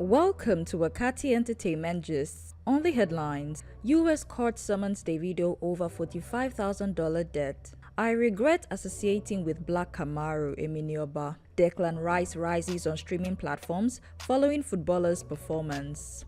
Welcome to Wakaati Entertainment.GIST. On the headlines, U.S. court summons Davido over $45,000 debt. I regret associating with Black Kamaru, Emini Oba. Declan Rice rises on streaming platforms following footballer's performance.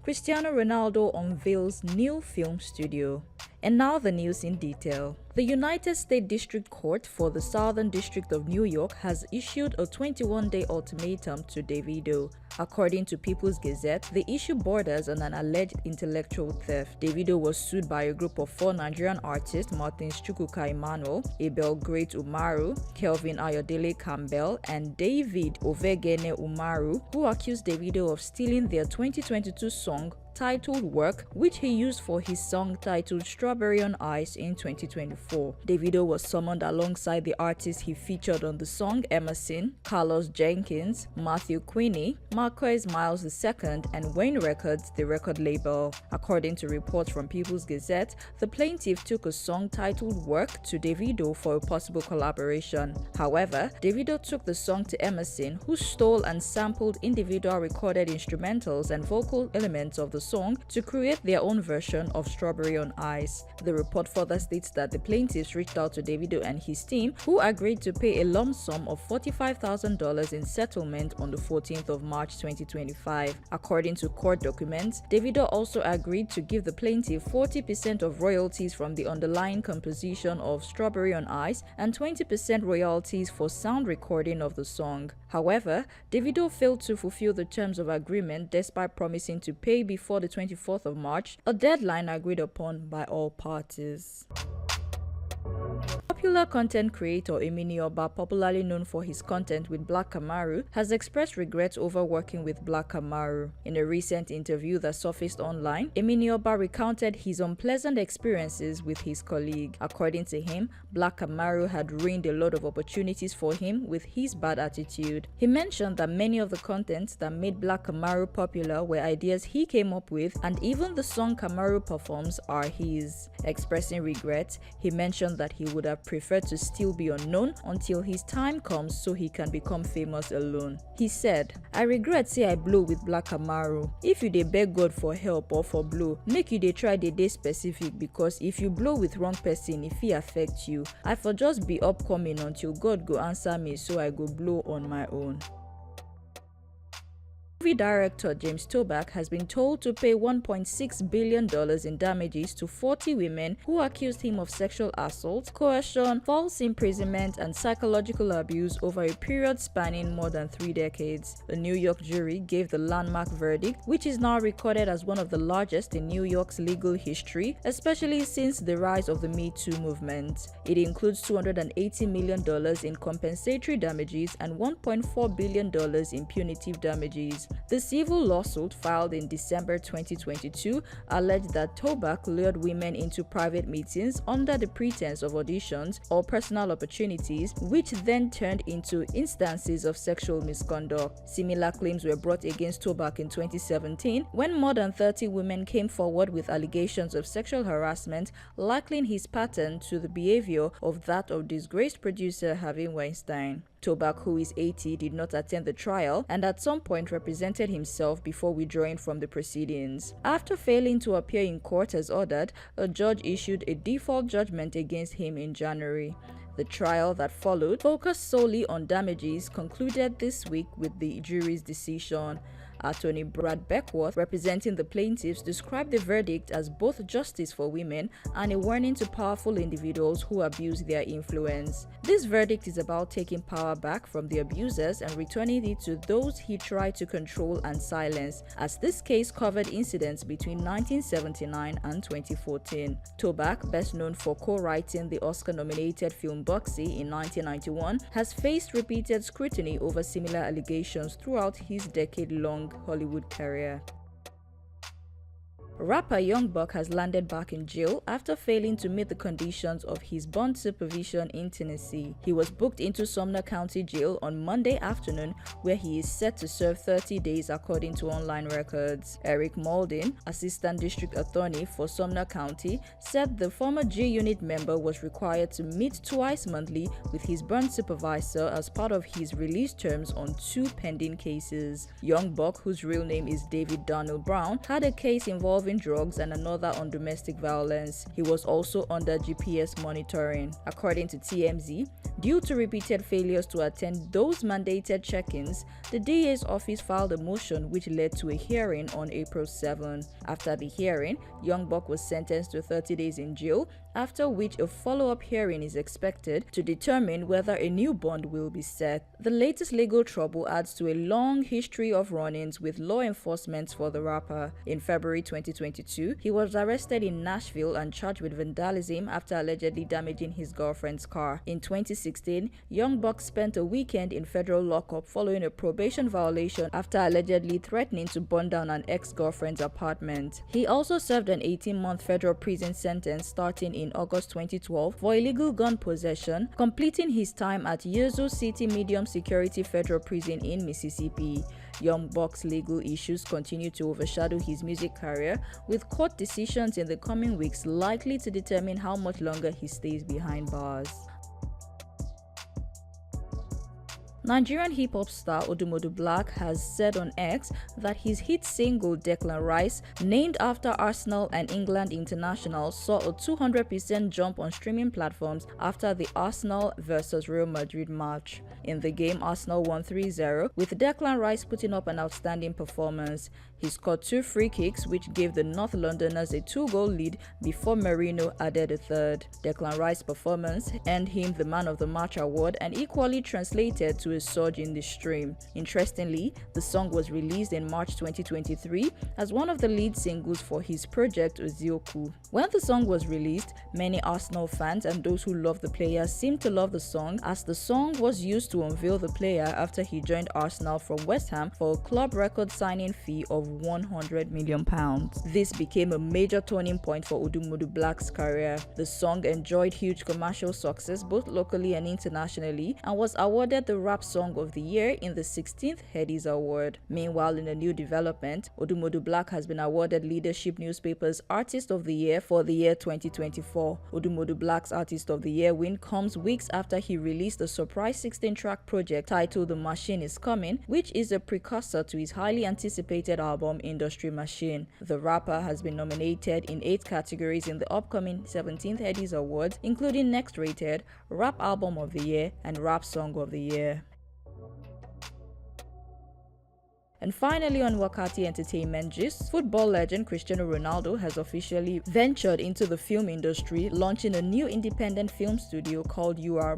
Cristiano Ronaldo unveils new film studio. And now the news in detail. The United States District Court for the Southern District of New York has issued a 21-day ultimatum to Davido. According to People's Gazette, the issue borders on an alleged intellectual theft. Davido was sued by a group of 4 Nigerian artists: Martins Chukwuka Emmanuel, Abel Great Umaru, Kelvin Ayodele Campbell, and David Ovegene Umaru, who accused Davido of stealing their 2022 song titled Work, which he used for his song titled Strawberry on Ice in 2024. Davido was summoned alongside the artists he featured on the song: Emerson, Carlos Jenkins, Matthew Queenie, Marquez Miles II, and Wayne Records, the record label. According to reports from People's Gazette, the plaintiff took a song titled Work to Davido for a possible collaboration. However, Davido took the song to Emerson, who stole and sampled individual recorded instrumentals and vocal elements of the song to create their own version of Strawberry on Ice. The report further states that the plaintiffs reached out to Davido and his team, who agreed to pay a lump sum of $45,000 in settlement on the 14th of March 2025. According to court documents, Davido also agreed to give the plaintiff 40% of royalties from the underlying composition of Strawberry on Ice and 20% royalties for sound recording of the song. However, Davido failed to fulfill the terms of agreement despite promising to pay before the 24th of March, a deadline agreed upon by all parties. Popular content creator Emini Oba, popularly known for his content with Black Kamaru, has expressed regrets over working with Black Kamaru. In a recent interview that surfaced online, Emini Oba recounted his unpleasant experiences with his colleague. According to him, Black Kamaru had ruined a lot of opportunities for him with his bad attitude. He mentioned that many of the contents that made Black Kamaru popular were ideas he came up with, and even the song Kamaru performs are his. Expressing regret, he mentioned that he would have preferred to still be unknown until his time comes so he can become famous alone. He said, "I regret say I blow with Black Kamaru. If you dey beg God for help or for blow, make you dey try the day specific, because if you blow with wrong person, if he affect you, I for just be upcoming until God go answer me, so I go blow on my own." Movie director James Toback has been told to pay $1.6 billion in damages to 40 women who accused him of sexual assault, coercion, false imprisonment, and psychological abuse over a period spanning more than 3 decades. A New York jury gave the landmark verdict, which is now recorded as one of the largest in New York's legal history, especially since the rise of the Me Too movement. It includes $280 million in compensatory damages and $1.4 billion in punitive damages. The civil lawsuit, filed in December 2022, alleged that Toback lured women into private meetings under the pretense of auditions or personal opportunities, which then turned into instances of sexual misconduct. Similar claims were brought against Toback in 2017, when more than 30 women came forward with allegations of sexual harassment, likening his pattern to the behavior of that of disgraced producer Harvey Weinstein. Toback, who is 80, did not attend the trial and at some point represented himself before withdrawing from the proceedings. After failing to appear in court as ordered, a judge issued a default judgment against him in January. The trial that followed, focused solely on damages, concluded this week with the jury's decision. Attorney Brad Beckworth, representing the plaintiffs, described the verdict as both justice for women and a warning to powerful individuals who abuse their influence. This verdict is about taking power back from the abusers and returning it to those he tried to control and silence, as this case covered incidents between 1979 and 2014. Toback, best known for co-writing the Oscar-nominated film Bugsy in 1991, has faced repeated scrutiny over similar allegations throughout his decade-long Hollywood career. Rapper Young Buck has landed back in jail after failing to meet the conditions of his bond supervision in Tennessee. He was booked into Sumner County Jail on Monday afternoon, where he is set to serve 30 days according to online records. Eric Mauldin, Assistant District Attorney for Sumner County, said the former G-Unit member was required to meet twice monthly with his bond supervisor as part of his release terms on 2 pending cases. Young Buck, whose real name is David Donald Brown, had a case involving drugs and another on domestic violence. He was also under GPS monitoring. According to TMZ, due to repeated failures to attend those mandated check-ins, the DA's office filed a motion which led to a hearing on April 7. After the hearing, Young Buck was sentenced to 30 days in jail, after which a follow-up hearing is expected to determine whether a new bond will be set. The latest legal trouble adds to a long history of run-ins with law enforcement for the rapper. In February 2022, he was arrested in Nashville and charged with vandalism after allegedly damaging his girlfriend's car. In 2016, Young Buck spent a weekend in federal lockup following a probation violation after allegedly threatening to burn down an ex-girlfriend's apartment. He also served an 18-month federal prison sentence starting in August 2012 for illegal gun possession, completing his time at Yazoo City Medium Security Federal Prison in Mississippi. Young Buck's legal issues continue to overshadow his music career, with court decisions in the coming weeks likely to determine how much longer he stays behind bars. Nigerian hip-hop star OdumoduBlvck's has said on X that his hit single Declan Rice, named after Arsenal and England international, saw a 200% jump on streaming platforms after the Arsenal vs Real Madrid match. In the game, Arsenal won 3-0, with Declan Rice putting up an outstanding performance. He scored 2 free kicks, which gave the North Londoners a 2-goal lead before Merino added a third. Declan Rice's performance earned him the Man of the Match award and equally translated to a surge in the stream. Interestingly, the song was released in March 2023 as one of the lead singles for his project Ozioku. When the song was released, many Arsenal fans and those who love the player seemed to love the song, as the song was used to unveil the player after he joined Arsenal from West Ham for a club record signing fee of £100 million. This became a major turning point for OdumoduBlvck's career. The song enjoyed huge commercial success both locally and internationally and was awarded the Rap Song of the Year in the 16th Headies Award. Meanwhile, in a new development, OdumoduBlvck's has been awarded Leadership Newspaper's Artist of the Year for the year 2024. OdumoduBlvck's Artist of the Year win comes weeks after he released a surprise 16-track project titled The Machine Is Coming, which is a precursor to his highly anticipated album Industry Machine. The rapper has been nominated in 8 categories in the upcoming 17th Headies Awards, including Next Rated, Rap Album of the Year, and Rap Song of the Year. And finally, on Wakaati Entertainment.GIST, football legend Cristiano Ronaldo has officially ventured into the film industry, launching a new independent film studio called UR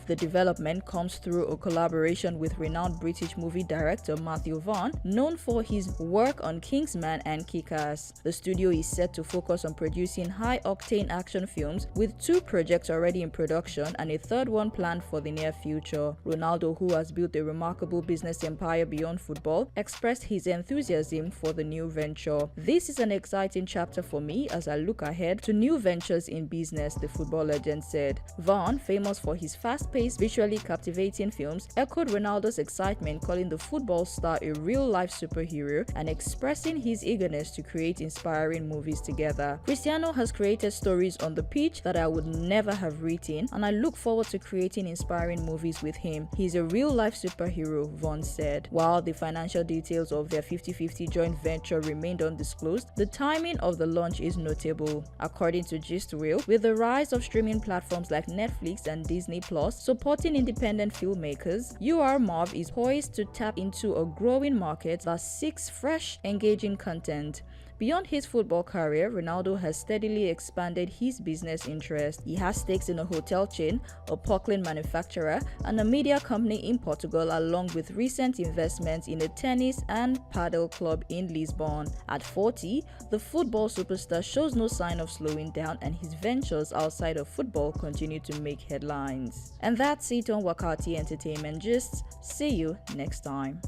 The development comes through a collaboration with renowned British movie director Matthew Vaughn, known for his work on Kingsman and Kick-Ass. The studio is set to focus on producing high-octane action films, with 2 projects already in production and a 3rd one planned for the near future. Ronaldo, who has built a remarkable business empire beyond football, expressed his enthusiasm for the new venture. "This is an exciting chapter for me as I look ahead to new ventures in business," the football legend said. Vaughn, famous for his fast-paced, visually captivating films, echoed Ronaldo's excitement, calling the football star a real-life superhero and expressing his eagerness to create inspiring movies together. "Cristiano has created stories on the pitch that I would never have written, and I look forward to creating inspiring movies with him. He's a real-life superhero," Vaughn said. While the financial details of their 50-50 joint venture remained undisclosed, the timing of the launch is notable. According to Gist Real, with the rise of streaming platforms like Netflix and Disney Plus supporting independent filmmakers, UR is poised to tap into a growing market that seeks fresh, engaging content. Beyond his football career, Ronaldo has steadily expanded his business interests. He has stakes in a hotel chain, a Portland manufacturer, and a media company in Portugal, along with recent investments in a tennis and paddle club in Lisbon. At 40, the football superstar shows no sign of slowing down, and his ventures outside of football continue to make headlines. And that's it on Wakaati Entertainment Gist. See you next time.